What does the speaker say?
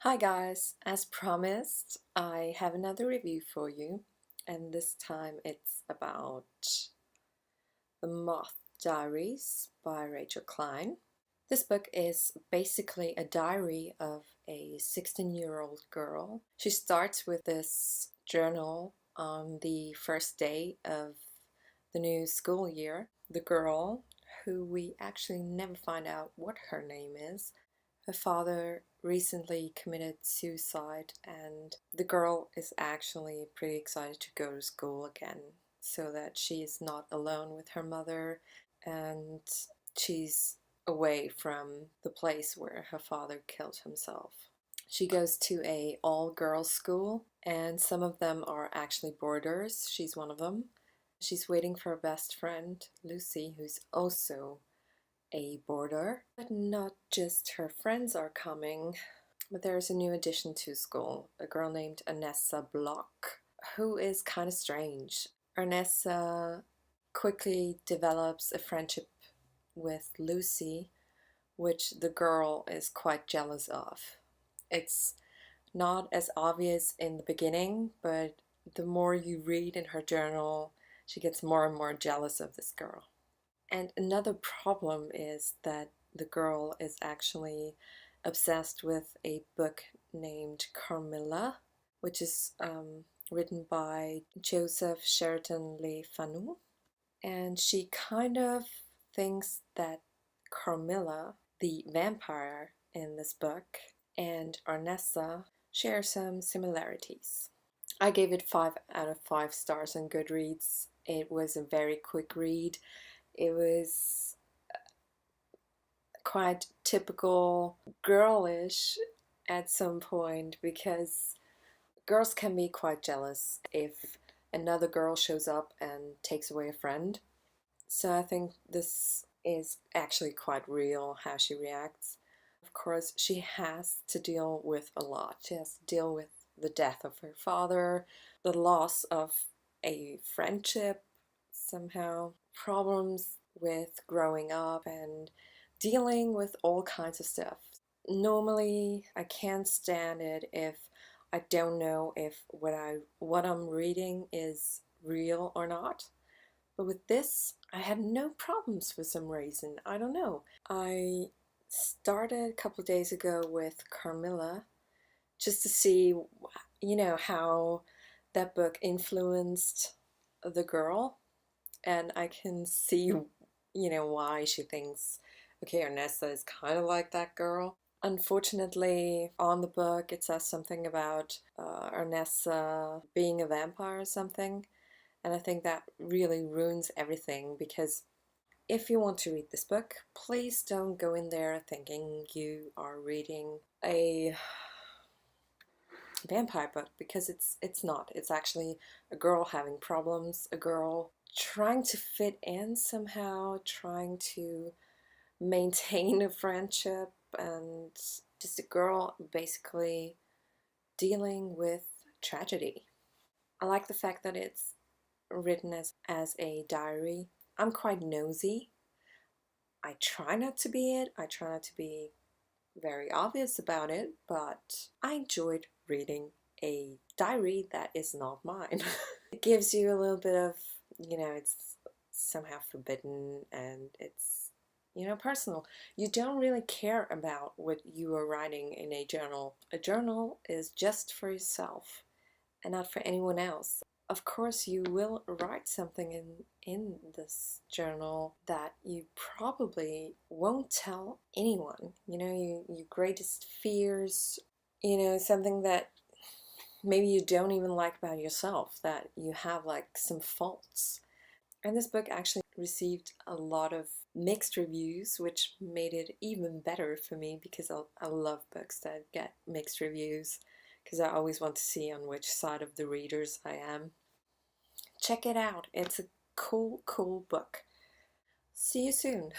Hi guys, as promised, I have another review for you, and this time it's about The Moth Diaries by Rachel Klein. This book is basically a diary of a 16-year-old girl. She starts with this journal on the first day of the new school year. The girl, who we actually never find out what her name is, her father recently committed suicide, and the girl is actually pretty excited to go to school again so that she is not alone with her mother and she's away from the place where her father killed himself. She goes to a all-girls school, and some of them are actually boarders. She's one of them. She's waiting for her best friend, Lucy, who's also a boarder. But not just her friends are coming, but there's a new addition to school, a girl named Anessa Block, who is kind of strange. Anessa quickly develops a friendship with Lucy, which the girl is quite jealous of. It's not as obvious in the beginning, but the more you read in her journal, she gets more and more jealous of this girl. And another problem is that the girl is actually obsessed with a book named Carmilla, which is written by Joseph Sheraton Le Fanu. And she kind of thinks that Carmilla, the vampire in this book, and Arnessa share some similarities. I gave it 5 out of 5 stars on Goodreads. It was a very quick read. It was quite typical girlish at some point because girls can be quite jealous if another girl shows up and takes away a friend. So I think this is actually quite real how she reacts. Of course, she has to deal with a lot. She has to deal with the death of her father, the loss of a friendship somehow, problems with growing up, and dealing with all kinds of stuff. Normally, I can't stand it if I don't know if what I'm reading is real or not. But with this, I had no problems for some reason. I don't know. I started a couple of days ago with Carmilla just to see, how that book influenced the girl. And I can see, why she thinks, okay, Ernesta is kind of like that girl. Unfortunately, on the book, it says something about Ernesta being a vampire or something. And I think that really ruins everything, because if you want to read this book, please don't go in there thinking you are reading a vampire book, because it's not. It's actually a girl having problems, a girl trying to fit in somehow, trying to maintain a friendship, and just a girl basically dealing with tragedy. I like the fact that it's written as a diary. I'm quite nosy. I try not to be it. I try not to be very obvious about it, but I enjoyed reading a diary that is not mine. It gives you a little bit of, it's somehow forbidden, and it's, personal. You don't really care about what you are writing in a journal. A journal is just for yourself and not for anyone else. Of course, you will write something in this journal that you probably won't tell anyone. Your greatest fears, something that maybe you don't even like about yourself, that you have like some faults. And this book actually received a lot of mixed reviews, which made it even better for me, because I love books that get mixed reviews, because I always want to see on which side of the readers I am. Check it out. It's a cool book. See you soon.